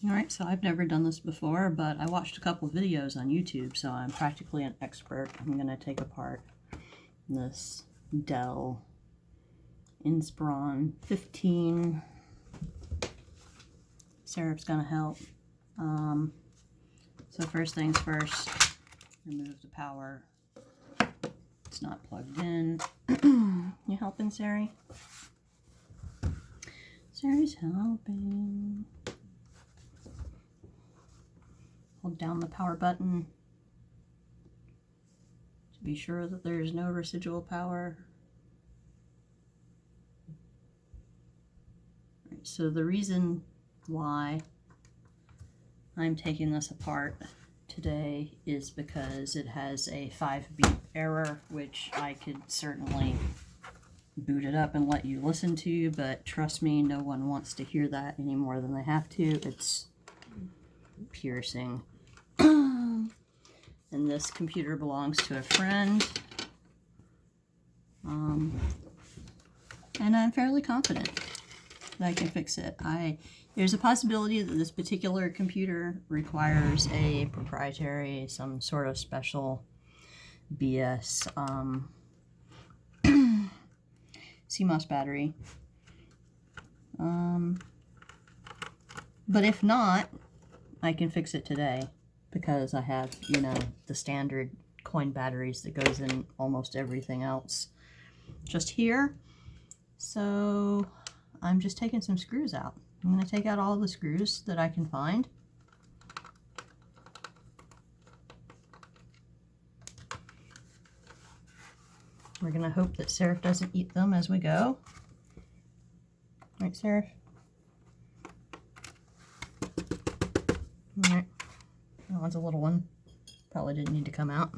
Alright, so I've never done this before, but I watched a couple videos on YouTube, so I'm practically an expert. I'm going to take apart this Dell Inspiron 15. Seraph's going to help. So first things first, remove the power. It's not plugged in. You helping, Sari? Sari's helping. Hold down the power button to be sure that there's no residual power. Right, so the reason why I'm taking this apart today is because it has a 5-beep error, which I could certainly boot it up and let you listen to, but trust me, no one wants to hear that any more than they have to. It's piercing. And this computer belongs to a friend. And I'm fairly confident that I can fix it. There's a possibility that this particular computer requires a proprietary, some sort of special BS CMOS battery. But if not, I can fix it today because I have, you know, the standard coin batteries that goes in almost everything else just here. So I'm just taking some screws out. I'm going to take out all the screws that I can find. We're going to hope that Seraph doesn't eat them as we go. Right, Seraph? Alright. That one's a little one. Probably didn't need to come out.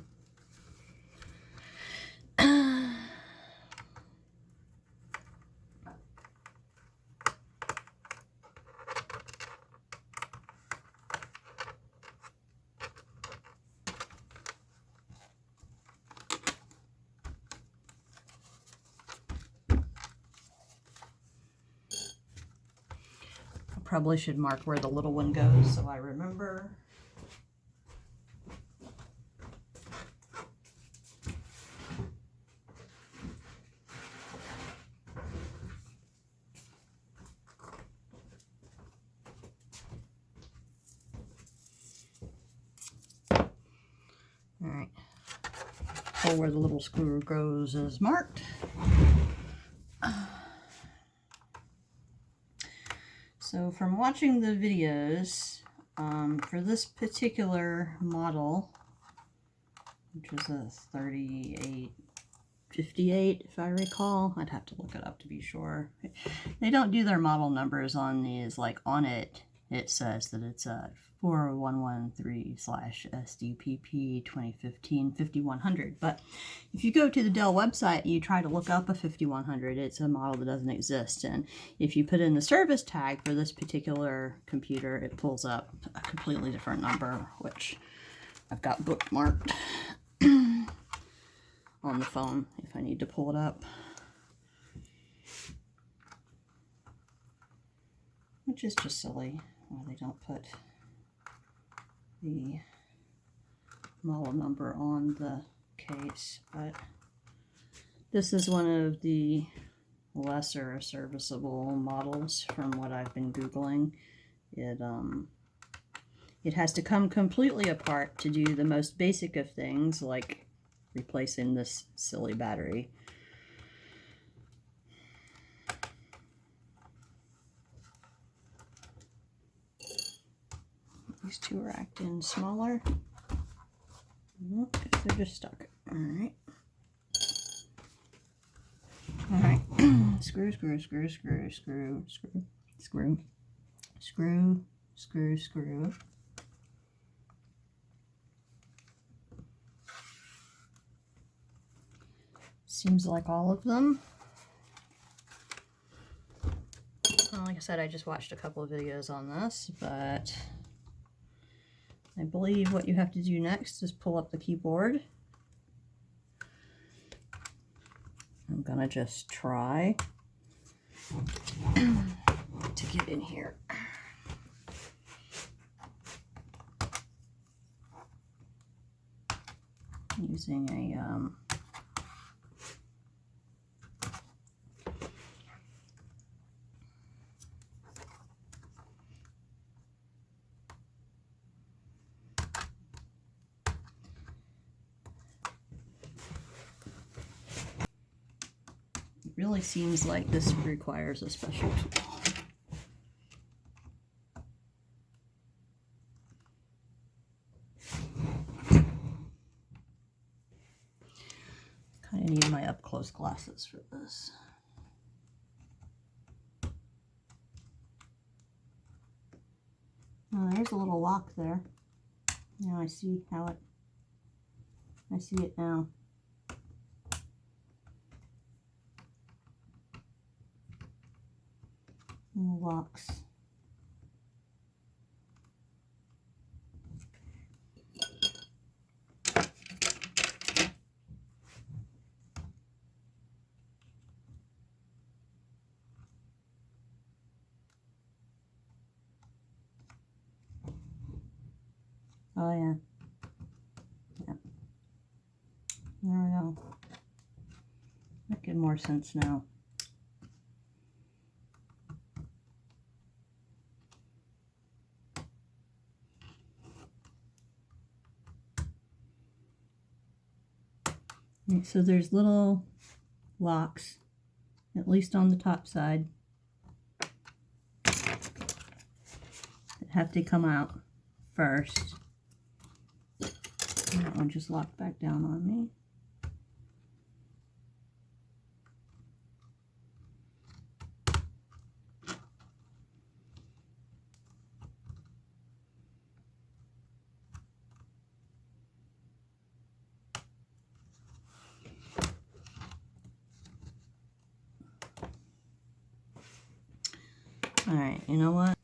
Probably should mark where the little one goes so I remember. Alright. So where the little screw goes is marked. So from watching the videos, for this particular model, which is a 3858 if I recall, I'd have to look it up to be sure. They don't do their model numbers on these, like on it says that it's a 4113/SDPP 2015 5100. But if you go to the Dell website and you try to look up a 5100, it's a model that doesn't exist. And if you put in the service tag for this particular computer, it pulls up a completely different number, which I've got bookmarked on the phone if I need to pull it up. Which is just silly why they don't put the model number on the case, but this is one of the lesser serviceable models from what I've been Googling. It has to come completely apart to do the most basic of things, like replacing this silly battery. These two are acting smaller. Nope, they're just stuck. Alright. Alright. Screw, screw, screw, screw, screw, screw, screw, screw, screw, screw. Seems like all of them. Well, like I said, I just watched a couple of videos on this, but I believe what you have to do next is pull up the keyboard. I'm gonna just try to get in here. using a it really seems like this requires a special tool. Kind of need my up-close glasses for this. Oh, there's a little lock there. Now I see how it, I see it now. Little locks. Oh yeah. Yeah. There we go. Making more sense now. And so there's little locks, at least on the top side, that have to come out first. And that one just locked back down on me. All right, you know what?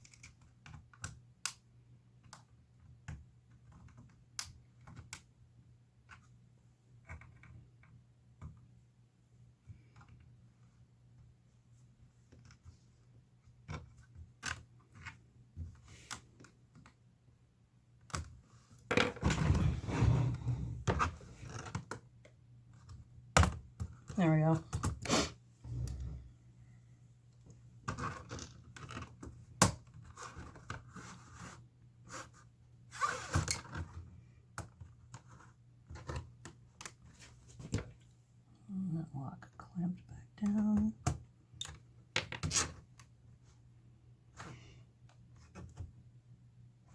There we go. And that lock clamped back down.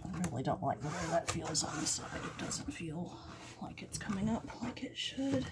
I really don't like the way that feels on the side. It doesn't feel like it's coming up like it should.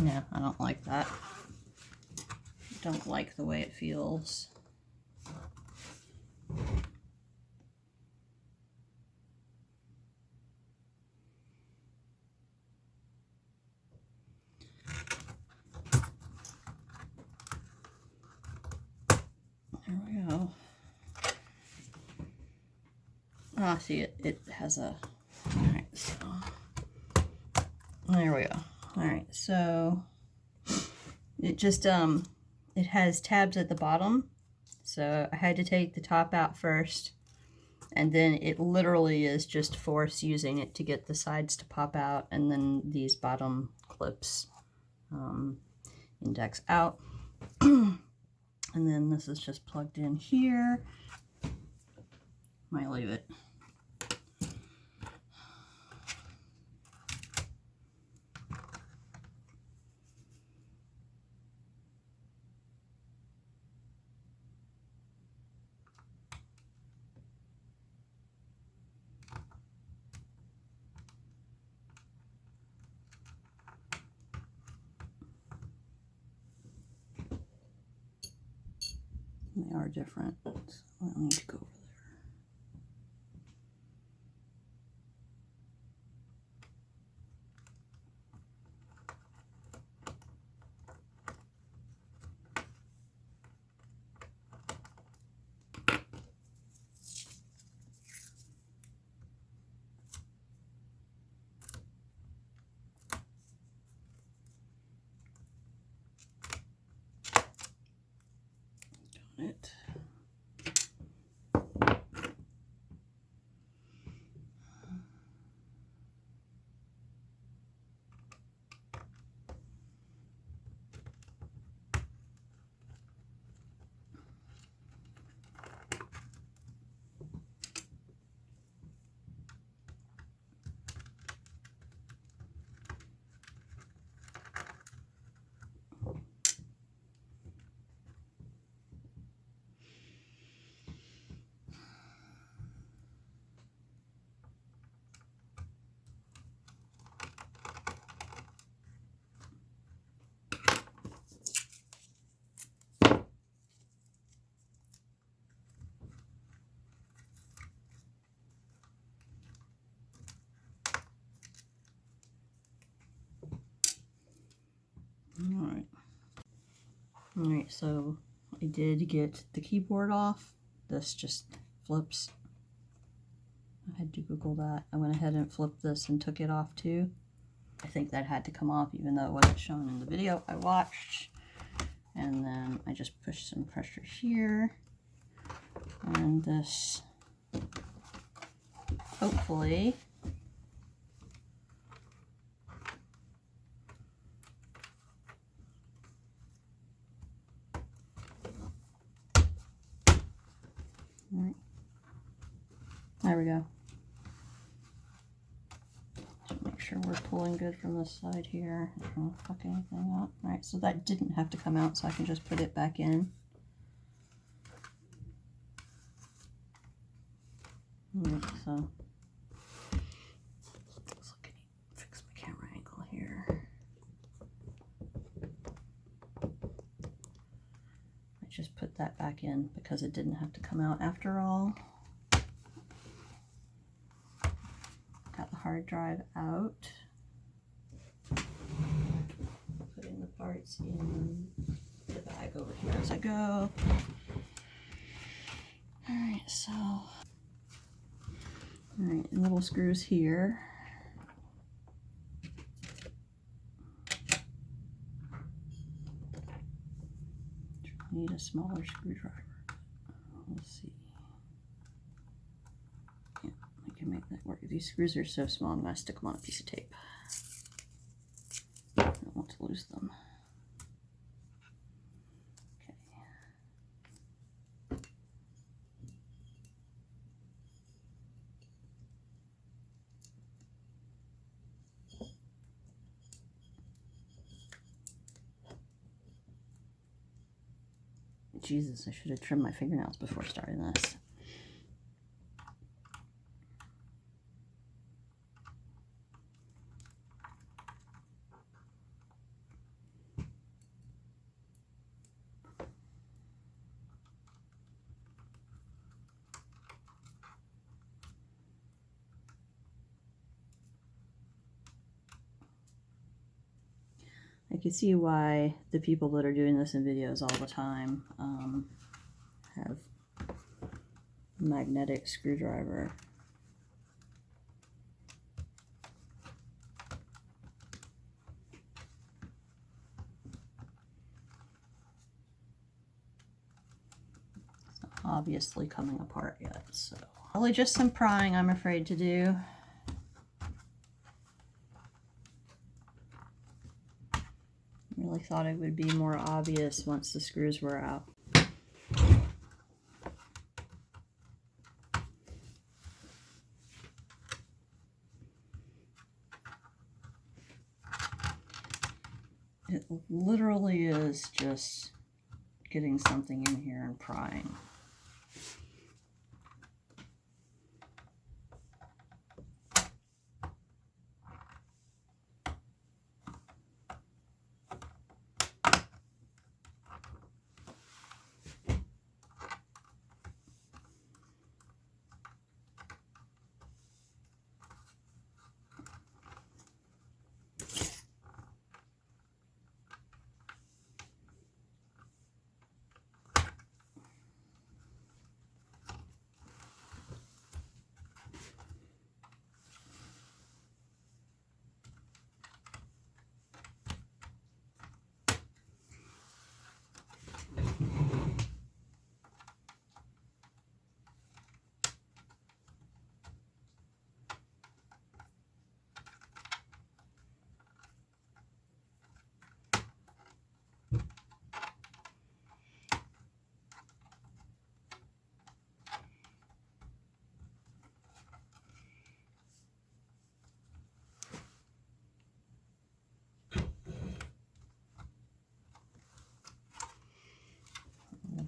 Yeah, I don't like that. Don't like the way it feels. There we go. Ah, see it has a, alright, so there we go. Alright, so it just it has tabs at the bottom, so I had to take the top out first, and then it literally is just force using it to get the sides to pop out, and then these bottom clips index out. And then this is just plugged in here. Might leave it. They are different, so I don't need to go over it. Alright, so I did get the keyboard off. This just flips. I had to Google that. I went ahead and flipped this and took it off too. I think that had to come off even though it wasn't shown in the video I watched. And then I just pushed some pressure here. And this, hopefully, right. There we go. Just make sure we're pulling good from this side here. I don't want to fuck anything up. Alright, so that didn't have to come out, so I can just put it back in. Alright, so let's look at, fix my camera angle here. I just put that back in because it didn't have to come out after all. Got the hard drive out. Putting the parts in the bag over here as I go. Alright, so alright, little screws here. Need a smaller screwdriver. Let's see. Yeah, I can make that work. These screws are so small, I'm going to stick them on a piece of tape. I don't want to lose them. Jesus, I should have trimmed my fingernails before starting this. I can see why the people that are doing this in videos all the time have magnetic screwdriver. It's not obviously coming apart yet, so probably just some prying I'm afraid to do. Really thought it would be more obvious once the screws were out. It literally is just getting something in here and prying.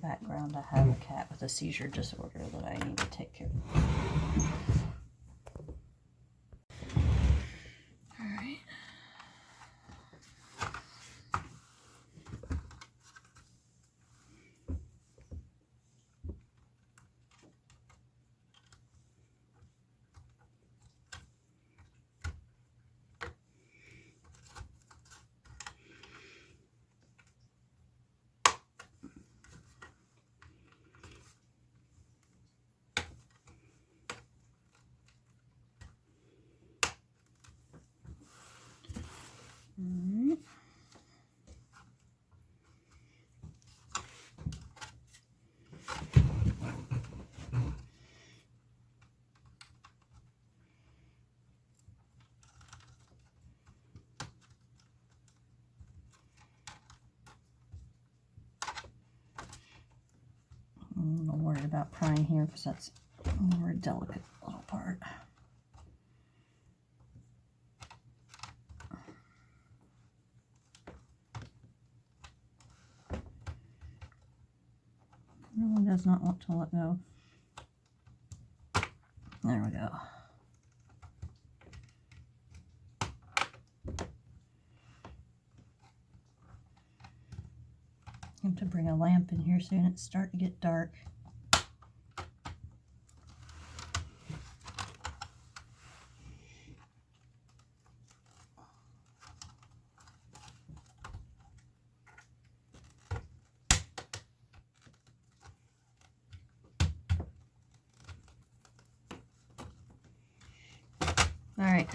background, I have a cat with a seizure disorder that I need to take care of. All right. Alright. I'm a little worried about prying here because that's a more delicate little part. Really does not want to let go. There we go. I have to bring a lamp in here soon. It's starting to get dark. All right.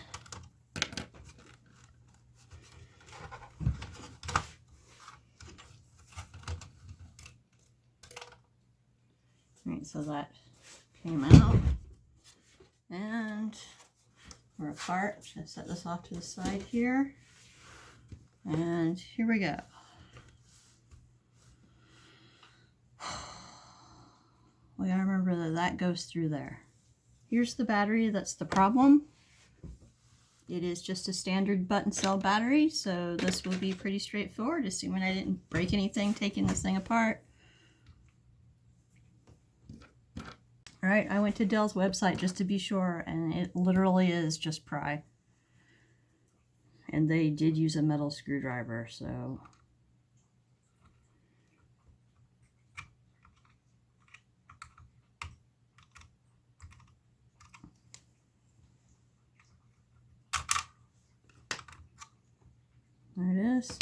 All right, so that came out. And we're apart. Just set this off to the side here. And here we go. We gotta remember that that goes through there. Here's the battery that's the problem. It is just a standard button cell battery, so this will be pretty straightforward, assuming I didn't break anything taking this thing apart. Alright, I went to Dell's website just to be sure, and it literally is just pry. And they did use a metal screwdriver, so... There it is.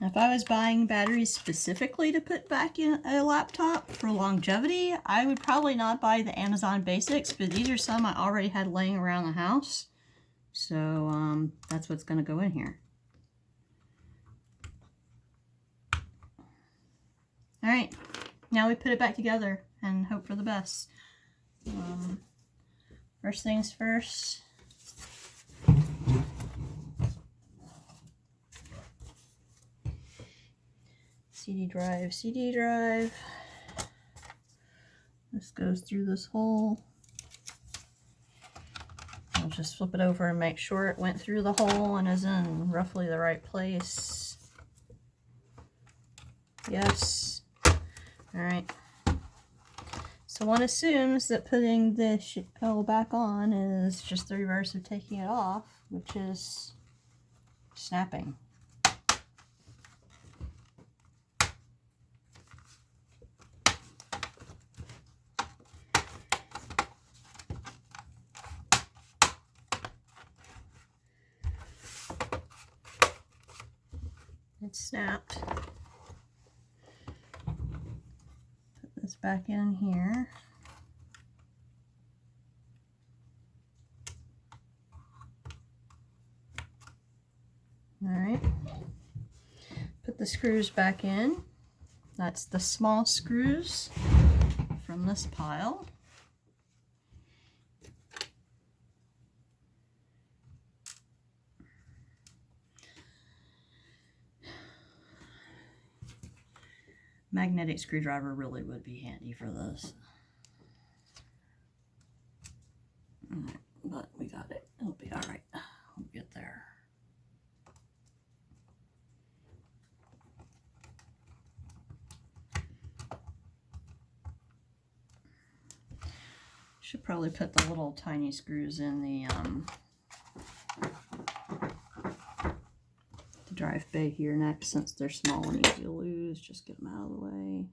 Now, if I was buying batteries specifically to put back in a laptop for longevity, I would probably not buy the Amazon Basics, but these are some I already had laying around the house. So that's what's going to go in here. All right, now we put it back together and hope for the best. First things first. CD drive. This goes through this hole. I'll just flip it over and make sure it went through the hole and is in roughly the right place. Yes. All right. So one assumes that putting the shell back on is just the reverse of taking it off, which is snapping. It snapped. Put this back in here. All right. Put the screws back in. That's the small screws from this pile. Magnetic screwdriver really would be handy for this. All right, but we got it. It'll be all right. We'll get there. Should probably put the little tiny screws in the drive bay here next, since they're small and easy to lose. Just get them out of the way.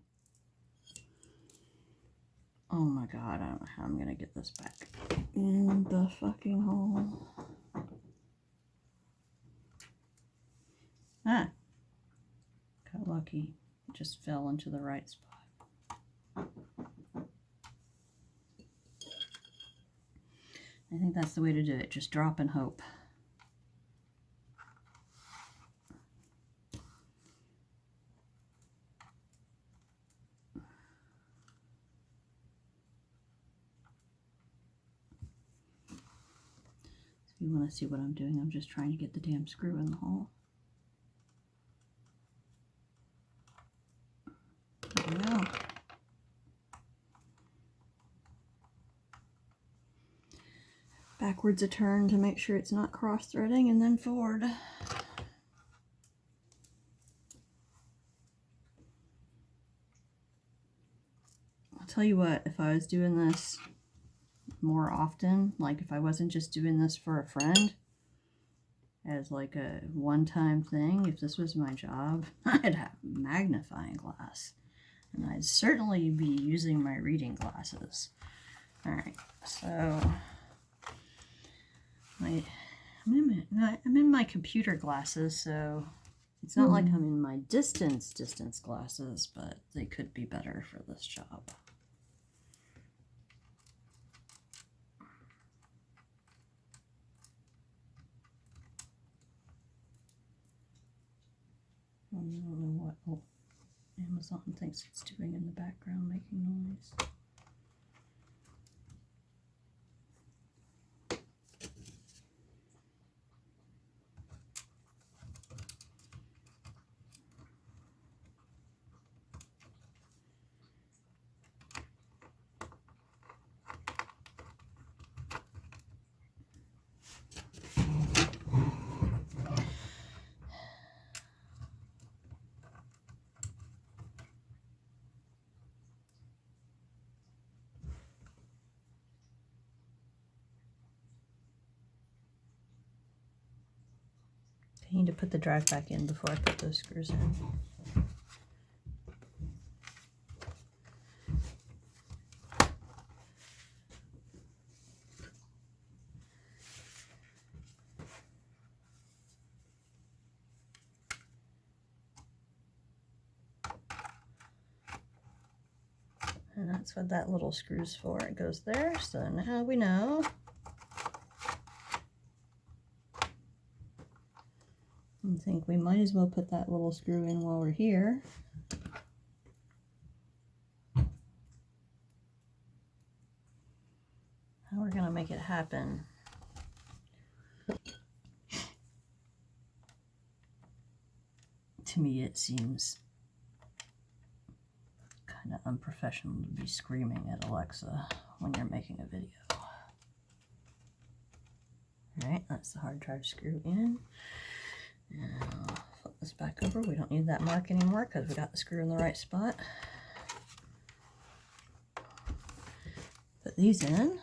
Oh my god, I don't know how I'm gonna get this back in the fucking hole. Ah, got lucky. It just fell into the right spot. I think that's the way to do it. Just drop and hope. If you want to see what I'm doing, I'm just trying to get the damn screw in the hole. There we go. Backwards a turn to make sure it's not cross-threading, and then forward. I'll tell you what, if I was doing this more often, like if I wasn't just doing this for a friend as like a one-time thing, if this was my job, I'd have a magnifying glass, and I'd certainly be using my reading glasses. All right, so I'm in my computer glasses, so it's not like I'm in my distance glasses, but they could be better for this job. I don't know what Amazon thinks it's doing in the background, making noise. I need to put the drive back in before I put those screws in. And that's what that little screw's for. It goes there, so now we know. I think we might as well put that little screw in while we're here. How we're going to make it happen. To me, it seems kind of unprofessional to be screaming at Alexa when you're making a video. Alright, that's the hard drive screw in. Now, flip this back over. We don't need that mark anymore because we got the screw in the right spot. Put these in.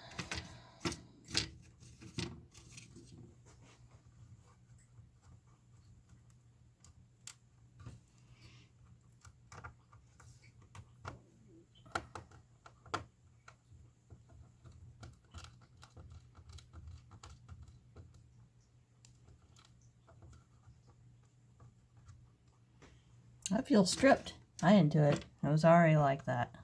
That feels stripped. I didn't do it. It was already like that.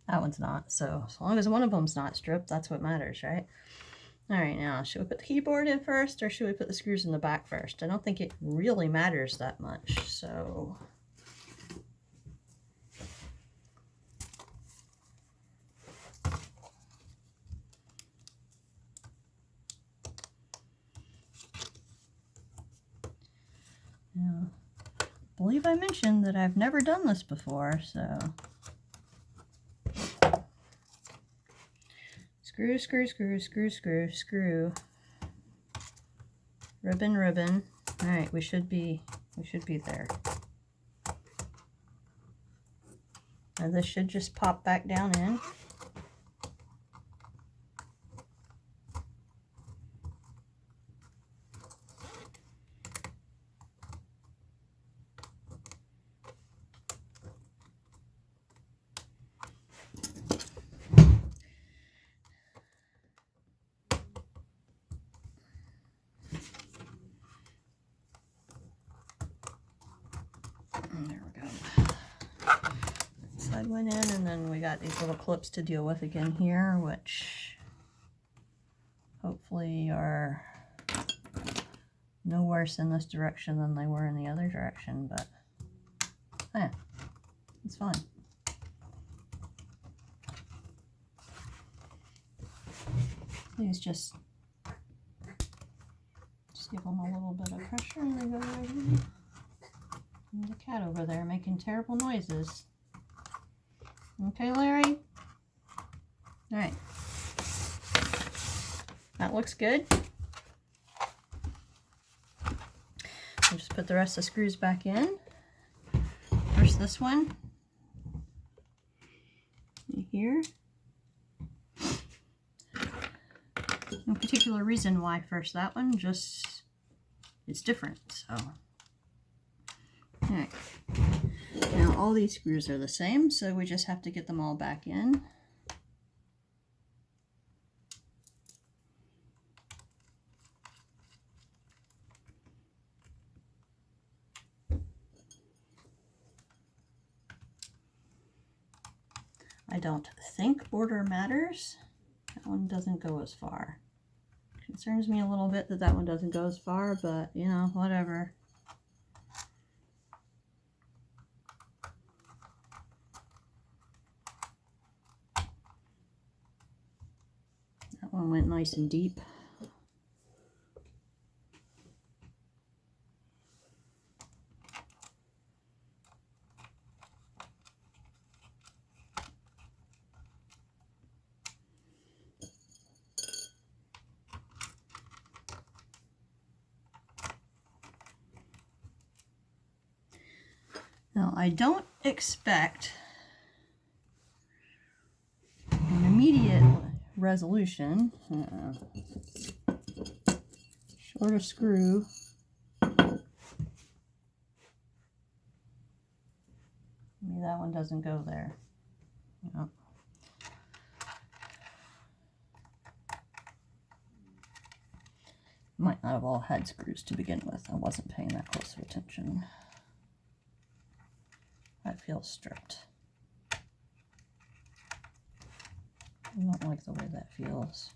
That one's not, so as long as one of them's not stripped, that's what matters, right? All right, now, should we put the keyboard in first, or should we put the screws in the back first? I don't think it really matters that much, so... Now, I believe I mentioned that I've never done this before, so... Screw, screw, screw, screw, screw, screw. ribbon, ribbon. All right, we should be there. Now this should just pop back down in. There we go. Side went in, and then we got these little clips to deal with again here, which hopefully are no worse in this direction than they were in the other direction, but yeah, it's fine. These just give them a little bit of pressure and they go right in. And the cat over there making terrible noises. Okay, Larry? Alright. That looks good. I'll just put the rest of the screws back in. First this one. Here. No particular reason why first that one, just it's different, so. Alright. Now all these screws are the same, so we just have to get them all back in. I don't think border matters. That one doesn't go as far. Concerns me a little bit that that one doesn't go as far, but you know, whatever. That one went nice and deep. Now, I don't expect an immediate resolution. Shorter screw. Maybe that one doesn't go there. No. Might not have all had screws to begin with. I wasn't paying that close of attention. That feels stripped. I don't like the way that feels.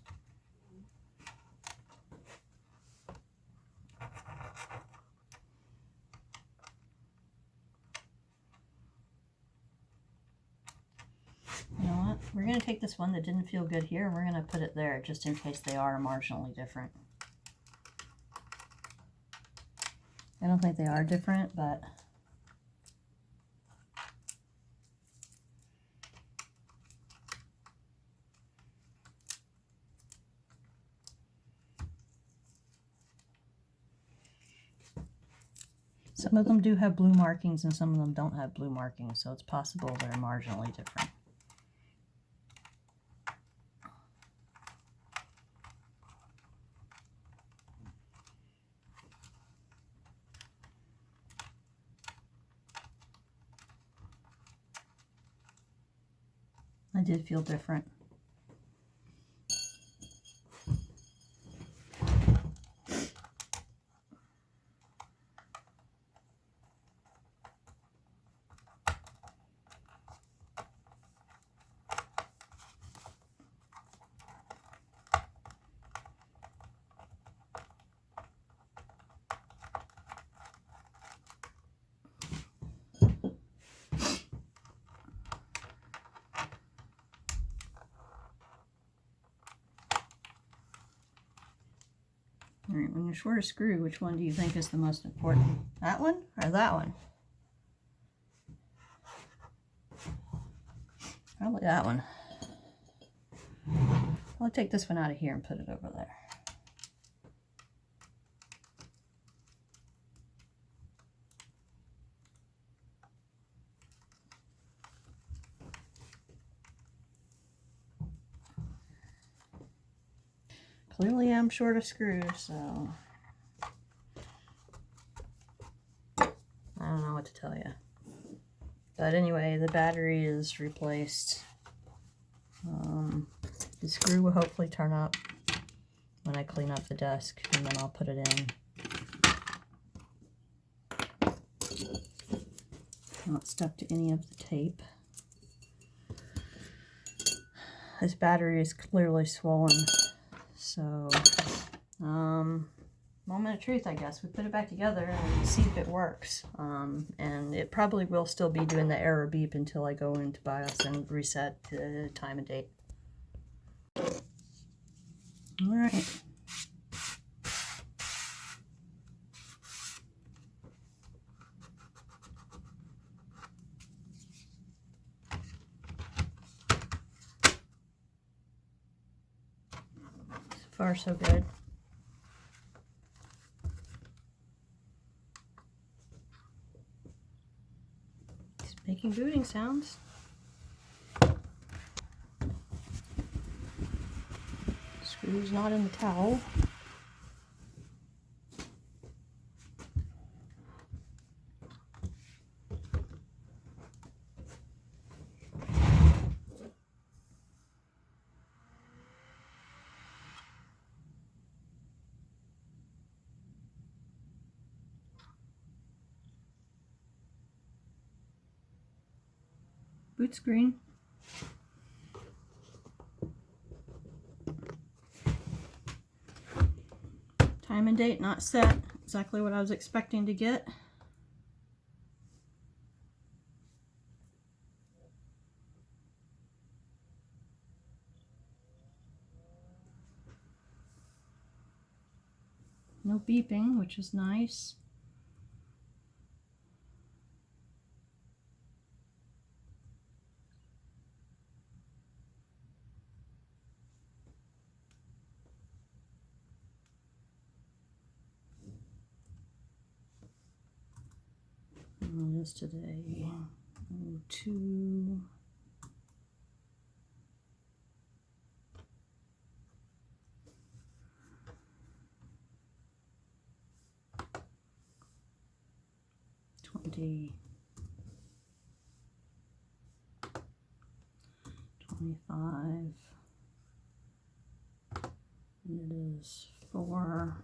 You know what? We're going to take this one that didn't feel good here, and we're going to put it there just in case they are marginally different. I don't think they are different, but some of them do have blue markings and some of them don't have blue markings, so it's possible they're marginally different. I did feel different. All right, when you short a screw, which one do you think is the most important? That one or that one? Probably that one. I'll take this one out of here and put it over there. clearly am short of screws, so I don't know what to tell you. But anyway, the battery is replaced. The screw will hopefully turn up when I clean up the desk, and then I'll put it in. Not stuck to any of the tape. This battery is clearly swollen, so moment of truth, I guess. We put it back together and see if it works. And it probably will still be doing the error beep until I go into BIOS and reset the time and date. All right. So far, so good. It's making booting sounds. Screw's not in the towel. Boot screen. Time and date not set. Exactly what I was expecting to get. No beeping, which is nice. What is today? 2. $20. 25. And it is 4.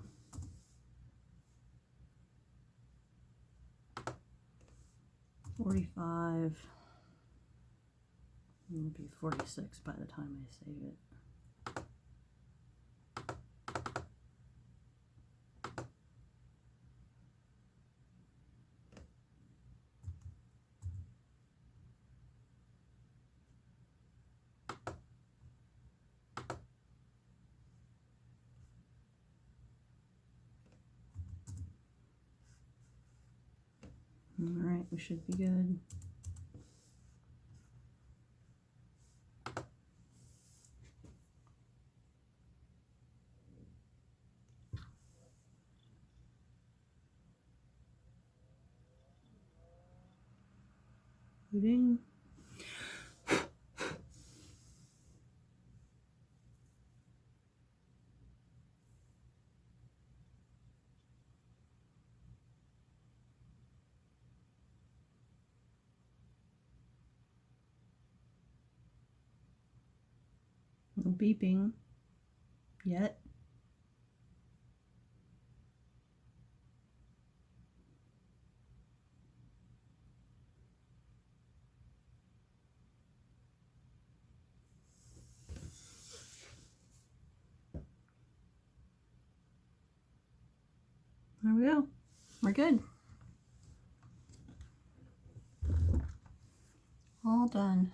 45. It will be 46 by the time I save it. All right, we should be good. Booting. No beeping yet. There we go. We're good. All done.